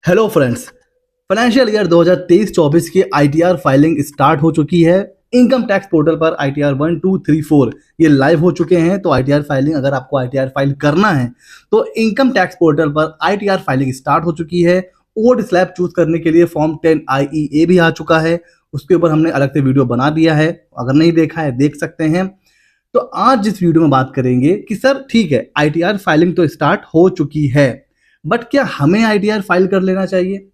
Hello friends. Financial year 2023-24 की ITR filing start हो चुकी है। इनकम टैक्स पोर्टल पर आईटीआर 1, 2, 3, 4 ये लाइव हो चुके हैं। तो आईटीआर फाइलिंग अगर आपको आईटीआर फाइल करना है तो इनकम टैक्स पोर्टल पर आईटीआर फाइलिंग स्टार्ट हो चुकी है। ओड स्लैब चूज करने के लिए फॉर्म 10 IEA भी आ चुका है। उसके ऊपर हमने अलग से वीडियो बना दिया है, अगर नहीं देखा है देख सकते हैं। तो आज जिस वीडियो में बात करेंगे कि सर ठीक है, आईटीआर फाइलिंग तो स्टार्ट हो चुकी है, बट क्या हमें आईटीआर फाइल कर लेना चाहिए,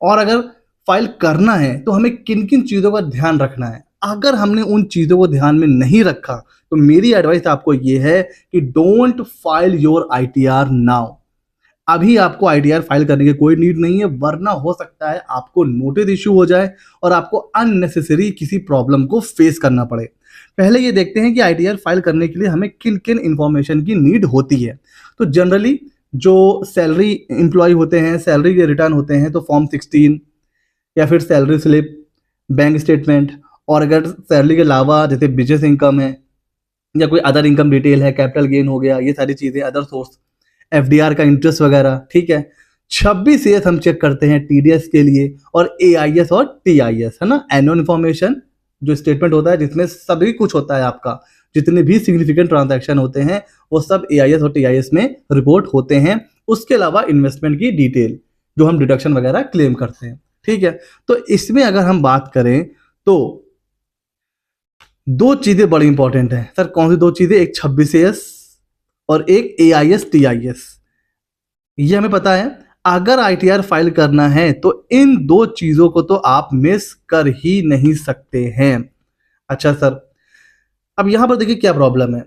और अगर फाइल करना है तो हमें किन किन चीज़ों का ध्यान रखना है। अगर हमने उन चीज़ों को ध्यान में नहीं रखा तो मेरी एडवाइस आपको ये है कि don't file your ITR now. अभी आपको आईटीआर फाइल करने की कोई नीड नहीं है, वरना हो सकता है आपको नोटिस इशू हो जाए और आपको अननेसेसरी किसी प्रॉब्लम को फेस करना पड़े। पहले ये देखते हैं कि आईटीआर फाइल करने के लिए हमें किन किन इंफॉर्मेशन की नीड होती है। तो जनरली जो सैलरी एम्प्लॉय होते हैं, सैलरी के रिटर्न होते हैं, तो फॉर्म 16 या फिर सैलरी स्लिप, बैंक स्टेटमेंट, और अगर सैलरी के अलावा जैसे बिजनेस इनकम है या कोई अदर इनकम डिटेल है, कैपिटल गेन हो गया, ये सारी चीज़ें, अदर सोर्स, एफडीआर का इंटरेस्ट वगैरह, ठीक है। 26 एस हम चेक करते हैं टीडीएस के लिए, और एआईएस और टीआईएस, है ना, एनुअल इन्फॉर्मेशन जो स्टेटमेंट होता है जिसमें सभी कुछ होता है आपका, जितने भी सिग्निफिकेंट ट्रांजैक्शन होते हैं वो सब एआईएस और टीआईएस में रिपोर्ट होते हैं। उसके अलावा इन्वेस्टमेंट की डिटेल जो हम डिडक्शन वगैरह क्लेम करते हैं, ठीक है। तो इसमें अगर हम बात करें तो दो चीजें बड़ी इंपॉर्टेंट हैं। सर कौन सी दो चीजें? एक 26 और एक एआईएस टीआईएस। ये हमें पता है। अगर आईटीआर फाइल करना है तो इन दो चीजों को तो आप मिस कर ही नहीं सकते हैं। अच्छा सर, अब यहां पर देखिए क्या प्रॉब्लम है।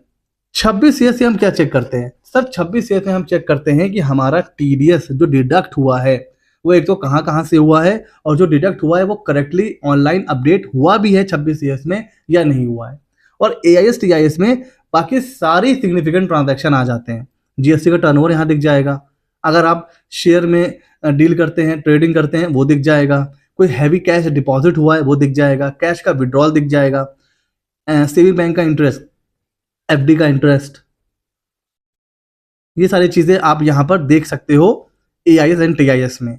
26 से हम क्या चेक करते हैं? सर 26 से हम चेक करते हैं कि हमारा टीडीएस जो डिडक्ट हुआ है वो एक तो कहां कहां से हुआ है, और जो डिडक्ट हुआ है वो करेक्टली ऑनलाइन अपडेट हुआ भी है 26 में या नहीं हुआ है। और एआईएस टीआईएस में बाकी सारी सिग्निफिकेंट ट्रांजैक्शन आ जाते हैं। जीएसटी का टर्नओवर यहाँ दिख जाएगा, अगर आप शेयर में डील करते हैं, ट्रेडिंग करते हैं, वो दिख जाएगा। कोई हैवी कैश डिपॉजिट हुआ है वो दिख जाएगा, कैश का विड्रॉल दिख जाएगा, सेविंग बैंक का इंटरेस्ट, एफडी का इंटरेस्ट, ये सारी चीजें आप यहां पर देख सकते हो एआईएस एंड टीआईएस में।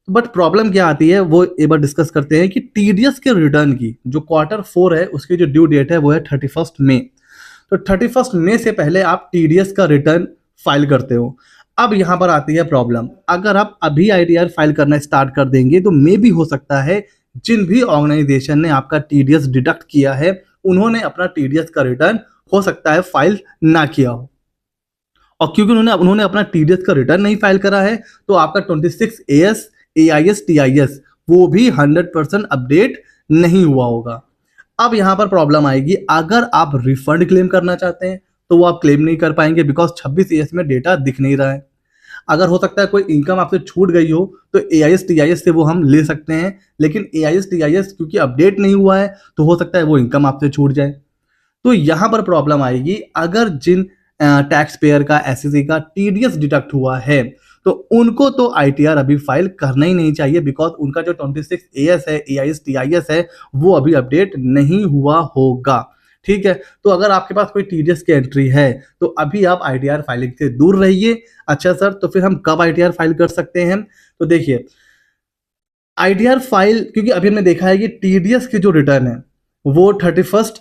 बट प्रॉब्लम क्या आती है वो एक बार डिस्कस करते हैं कि टीडीएस के रिटर्न की जो Q4 है उसकी जो ड्यू डेट है वो है 31 मई। तो 31 मई से पहले आप टीडीएस का रिटर्न फाइल करते हो। अब यहां पर आती है प्रॉब्लम, अगर आप अभी आईटीआर फाइल करना स्टार्ट कर देंगे तो मे भी हो सकता है जिन भी ऑर्गेनाइजेशन ने आपका टीडीएस डिडक्ट किया है उन्होंने अपना टीडीएस का रिटर्न हो सकता है फाइल ना किया हो, और क्योंकि उन्होंने अपना टीडीएस का रिटर्न नहीं फाइल करा है तो आपका 26 एएस एआईएस टीआईएस वो भी 100% अपडेट नहीं हुआ होगा। अब यहां पर प्रॉब्लम आएगी, अगर आप रिफंड क्लेम करना चाहते हैं तो वो आप क्लेम नहीं कर पाएंगे, बिकॉज 26 एएस में डेटा दिख नहीं रहा है। अगर हो सकता है कोई इनकम आपसे छूट गई हो तो एआईएस टीआईएस से वो हम ले सकते हैं, लेकिन एआईएस टीआईएस क्योंकि अपडेट नहीं हुआ है तो हो सकता है वो इनकम आपसे छूट जाए। तो यहां पर प्रॉब्लम आएगी, अगर जिन टैक्स पेयर का, एसएससी का टीडीएस डिडक्ट हुआ है तो उनको तो आईटीआर अभी फाइल करना ही नहीं चाहिए, बिकॉज उनका जो 26 एएस है, एआईएस टीआईएस है, वो अभी अपडेट नहीं हुआ होगा, ठीक है। तो अगर आपके पास कोई टीडीएस की एंट्री है तो अभी आप आईटीआर फाइलिंग से दूर रहिए। अच्छा सर, तो फिर हम कब आईटीआर फाइल कर सकते हैं? तो देखिए, आईटीआर फाइल, क्योंकि अभी हमने देखा है कि टीडीएस की जो रिटर्न है वो 31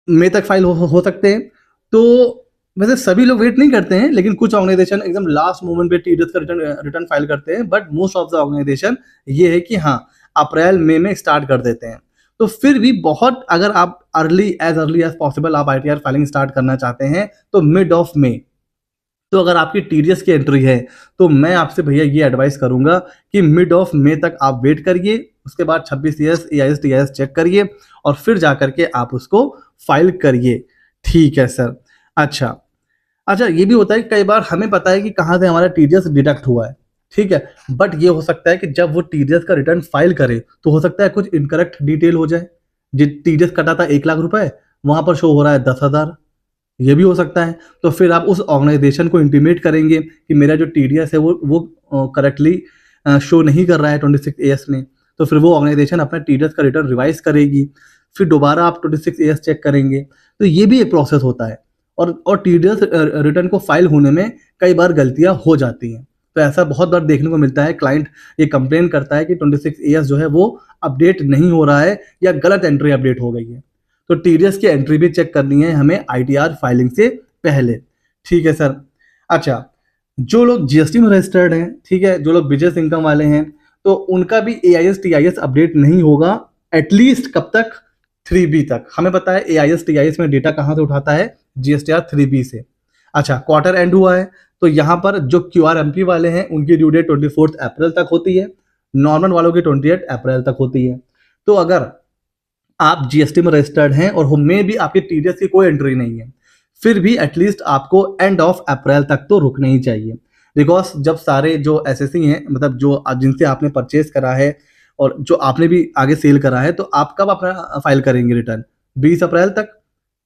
मई तक फाइल हो सकते हैं। तो वैसे सभी लोग वेट नहीं करते हैं, लेकिन कुछ ऑर्गेनाइजेशन एकदम लास्ट मोमेंट पे टीडीएस का रिटर्न फाइल करते हैं, but most of the organization ये है कि हाँ अप्रैल मई में स्टार्ट कर देते हैं। तो फिर भी बहुत, अगर आप अर्ली एज पॉसिबल आप आईटीआर फाइलिंग स्टार्ट करना चाहते हैं तो मिड ऑफ मई। तो अगर आपकी टीडीएस की एंट्री है तो मैं आपसे भैया ये एडवाइस करूंगा कि मिड ऑफ मई तक आप वेट करिए, उसके बाद 26 ईयर्स एआईएस टीआईएस चेक करिए और फिर जाकर के आप उसको फाइल करिए, ठीक है सर। अच्छा अच्छा, ये भी होता है कि कई बार हमें पता है कि कहाँ से हमारा टीडीएस डिडक्ट हुआ है, ठीक है, बट ये हो सकता है कि जब वो टीडीएस का रिटर्न फाइल करे तो हो सकता है कुछ इनकरेक्ट डिटेल हो जाए। जो टीडीएस कटा था 1 लाख रुपए, वहां पर शो हो रहा है 10,000, ये भी हो सकता है। तो फिर आप उस ऑर्गेनाइजेशन को इंटीमेट करेंगे कि मेरा जो टीडीएस है वो करेक्टली शो नहीं कर रहा है 26 एएस में। तो फिर वो ऑर्गेनाइजेशन अपना टीडीएस का रिटर्न रिवाइज करेगी, फिर दोबारा आप 26 एएस चेक करेंगे। तो ये भी एक प्रोसेस होता है, और टीडीएस रिटर्न को फाइल होने में कई बार गलतियां हो जाती हैं। तो ऐसा बहुत बार देखने को मिलता है, क्लाइंट ये कंप्लेन करता है कि 26AS जो है वो अपडेट नहीं हो रहा है या गलत एंट्री अपडेट हो गई है। तो टीडीएस की एंट्री भी चेक करनी है हमें आईटीआर फाइलिंग से पहले। ठीक है सर। अच्छा, जो लोग जीएसटी में रजिस्टर्ड हैं, ठीक है, जो लोग बिजनेस इनकम वाले हैं, तो उनका भी एआईएस टीआईएस अपडेट नहीं होगा एटलीस्ट कब तक, 3B तक। हमें पता है एआईएस टीआईएस में डेटा कहाँ से उठाता है, जीएसटीआर 3B से। अच्छा, क्वार्टर एंड हुआ है तो यहाँ पर जो क्यूआरएमपी वाले हैं उनकी ड्यू डेट 24 अप्रैल तक होती है, नॉर्मल वालों की 28 अप्रैल तक होती है। तो अगर आप जीएसटी में रजिस्टर्ड हैं और में भी आपकी टीडीएस की कोई एंट्री नहीं है, फिर भी एटलीस्ट आपको एंड ऑफ अप्रैल तक तो रुकना ही चाहिए। बिकॉज जब सारे जो एसएससी हैं, मतलब जो जिनसे आपने परचेज करा है और जो आपने भी आगे सेल करा है, तो आप कब अपना फाइल करेंगे रिटर्न, 20 अप्रैल तक,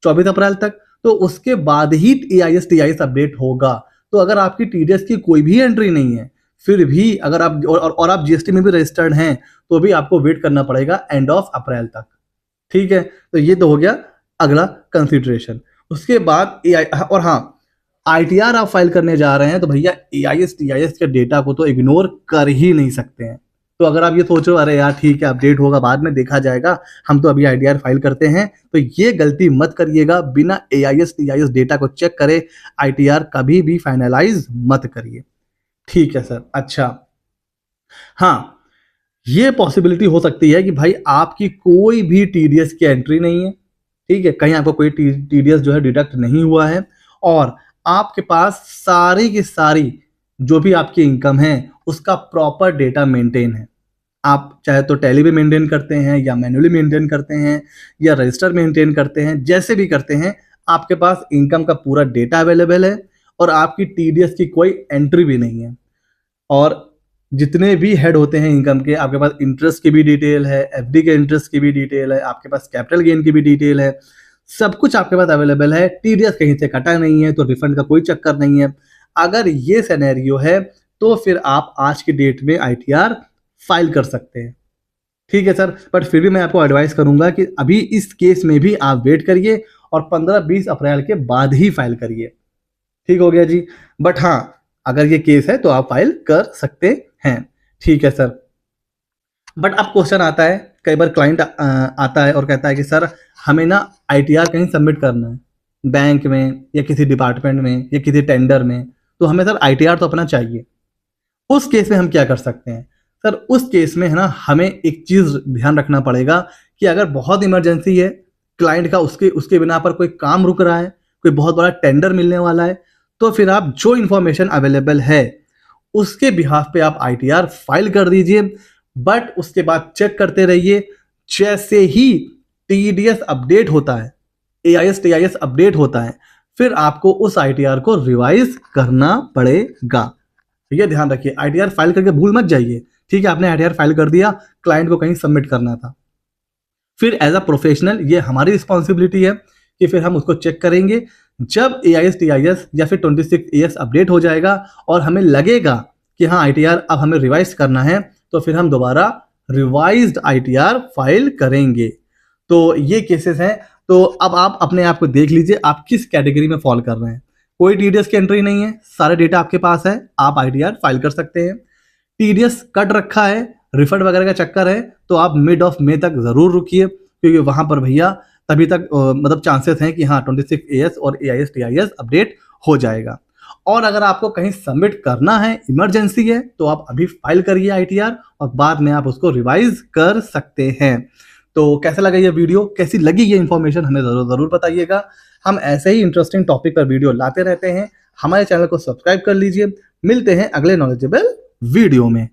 24 अप्रैल तक, तो उसके बाद ही एआईएस टीआईएस अपडेट होगा। तो अगर आपकी टीडीएस की कोई भी एंट्री नहीं है, फिर भी अगर आप और आप जीएसटी में भी रजिस्टर्ड हैं, तो भी आपको वेट करना पड़ेगा एंड ऑफ अप्रैल तक। ठीक है, तो ये तो हो गया अगला कंसिडरेशन। उसके बाद और हाँ, आईटीआर आप फाइल करने जा रहे हैं तो भैया एआईएस टीआईएस के डेटा को तो इग्नोर कर ही नहीं सकते हैं। तो अगर आप ये सोचो अरे यार ठीक है अपडेट होगा बाद में देखा जाएगा, हम तो अभी आईटीआर फाइल करते हैं, तो ये गलती मत करिएगा। बिना एआईएस टीआईएस डेटा को चेक करे आईटीआर कभी भी फाइनलाइज मत करिए। ठीक है सर। अच्छा, हाँ, ये पॉसिबिलिटी हो सकती है कि भाई आपकी कोई भी टीडीएस की एंट्री नहीं है, ठीक है, कहीं आपको कोई टीडीएस जो है डिडक्ट नहीं हुआ है और आपके पास सारी की सारी जो भी आपकी इनकम है उसका प्रॉपर डेटा मेंटेन है। आप चाहे तो टैली भी मेंटेन करते हैं या मैन्युअली मेंटेन करते हैं या रजिस्टर मेंटेन करते हैं, जैसे भी करते हैं, आपके पास इनकम का पूरा डेटा अवेलेबल है और आपकी टीडीएस की कोई एंट्री भी नहीं है। और जितने भी हेड होते हैं इनकम के, आपके पास इंटरेस्ट की भी डिटेल है, एफडी के इंटरेस्ट की भी डिटेल है, आपके पास कैपिटल गेन की भी डिटेल है, सब कुछ आपके पास अवेलेबल है। टीडीएस कहीं से कटा नहीं है तो रिफंड का कोई चक्कर नहीं है। अगर ये सिनेरियो है तो फिर आप आज की डेट में आईटीआर फाइल कर सकते हैं। ठीक है सर, बट फिर भी मैं आपको एडवाइस करूंगा कि अभी इस केस में भी आप वेट करिए और 15-20 अप्रैल के बाद ही फाइल करिए। ठीक हो गया जी। बट हाँ, अगर ये केस है तो आप फाइल कर सकते हैं। ठीक है सर। बट अब क्वेश्चन आता है, कई बार क्लाइंट आता है और कहता है कि सर हमें ना आईटीआर कहीं सबमिट करना है, बैंक में या किसी डिपार्टमेंट में या किसी टेंडर में, तो हमें सर आईटीआर तो अपना चाहिए। उस केस में हम क्या कर सकते हैं सर? उस केस में है ना, हमें एक चीज ध्यान रखना पड़ेगा कि अगर बहुत इमरजेंसी है क्लाइंट का, उसके बिना पर कोई काम रुक रहा है, कोई बहुत बड़ा टेंडर मिलने वाला है, तो फिर आप जो इंफॉर्मेशन अवेलेबल है उसके बिहाफ पे आप आईटीआर फाइल कर दीजिए। बट उसके बाद चेक करते रहिए, जैसे ही टीडीएस अपडेट होता है, एआईएस टीआईएस अपडेट होता है, फिर आपको उस आईटीआर को रिवाइज करना पड़ेगा। ये ध्यान रखिए, आईटीआर फाइल करके भूल मत जाइए। ठीक है, आपने आईटीआर फाइल कर दिया, क्लाइंट को कहीं सबमिट करना था, फिर एज अ प्रोफेशनल ये हमारी रिस्पॉन्सिबिलिटी है कि फिर हम उसको चेक करेंगे। जब एआईएस टीआईएस या फिर 26AS अपडेट हो जाएगा और हमें लगेगा कि हाँ आईटीआर अब हमें रिवाइज करना है, तो फिर हम दोबारा रिवाइज्ड आईटीआर फाइल करेंगे। तो ये केसेस हैं। तो अब आप अपने आप को देख लीजिए आप किस कैटेगरी में फॉल कर रहे हैं। कोई टीडीएस की एंट्री नहीं है, सारे डेटा आपके पास है, आप आईटीआर फाइल कर सकते हैं। टीडीएस कट रखा है, रिफंड वगैरह का चक्कर है, तो आप मिड ऑफ मई तक जरूर रुकिए, क्योंकि वहां पर भैया तभी तक मतलब चांसेस हैं कि हाँ 26AS और एआईएस टीआईएस अपडेट हो जाएगा। और अगर आपको कहीं सबमिट करना है, इमरजेंसी है, तो आप अभी फाइल करिए आईटीआर और बाद में आप उसको रिवाइज कर सकते हैं। तो कैसा लगा ये वीडियो, कैसी लगी ये इन्फॉर्मेशन, हमें जरूर बताइएगा। हम ऐसे ही इंटरेस्टिंग टॉपिक पर वीडियो लाते रहते हैं। हमारे चैनल को सब्सक्राइब कर लीजिए। मिलते हैं अगले नॉलेजेबल वीडियो में।